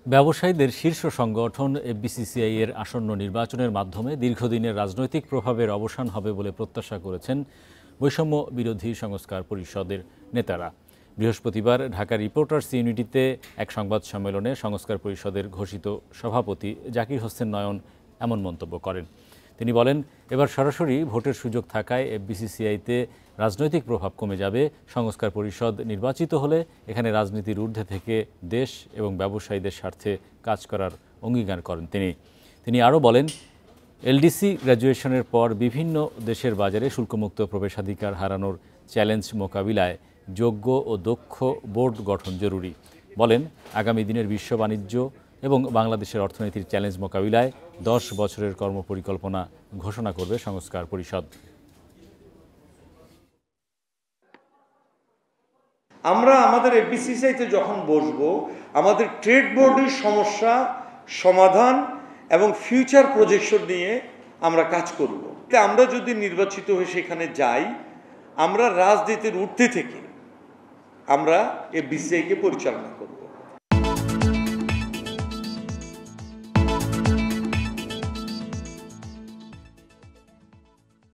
ব্যবসায়ীদের শীর্ষ সংগঠন এফবিসিসিআই এর আসন্ন নির্বাচনের মাধ্যমে দীর্ঘদিনের রাজনৈতিক প্রভাবের অবসান হবে বলে প্রত্যাশা করেছেন বৈষম্য বিরোধী সংস্কার পরিষদের নেতারা। বৃহস্পতিবার ঢাকা রিপোর্টার্স ইউনিটিতে এক সংবাদ সম্মেলনে সংস্কার পরিষদের ঘোষিত সভাপতি জাকির হোসেন নয়ন এমন মন্তব্য করেন। তিনি বলেন, এবার সরাসরি ভোটের সুযোগ থাকায় এফবিসিসিআইতে রাজনৈতিক প্রভাব কমে যাবে। সংস্কার পরিষদ নির্বাচিত হলে এখানে রাজনীতির ঊর্ধ্বে থেকে দেশ এবং ব্যবসায়ীদের স্বার্থে কাজ করার অঙ্গীকার করেন তিনি আরও বলেন, এলডিসি গ্র্যাজুয়েশনের পর বিভিন্ন দেশের বাজারে শুল্কমুক্ত প্রবেশাধিকার হারানোর চ্যালেঞ্জ মোকাবিলায় যোগ্য ও দক্ষ বোর্ড গঠন জরুরি। বলেন, আগামী দিনের বিশ্ব বাণিজ্য এবং বাংলাদেশের অর্থনীতির চ্যালেঞ্জ মোকাবিলায় 10 বছরের কর্মপরিকল্পনা ঘোষণা করবে সংস্কার পরিষদ। আমরা আমাদের এফবিসিসিআইতে যখন বসবো, আমাদের ট্রেড বোর্ডের সমস্যা সমাধান এবং ফিউচার প্রজেকশন নিয়ে আমরা কাজ করব। আমরা যদি নির্বাচিত হয়ে সেখানে যাই, আমরা রাজনীতির ঊর্ধ্বে থেকে আমরা এফবিসিসিআইকে পরিচালনা করব।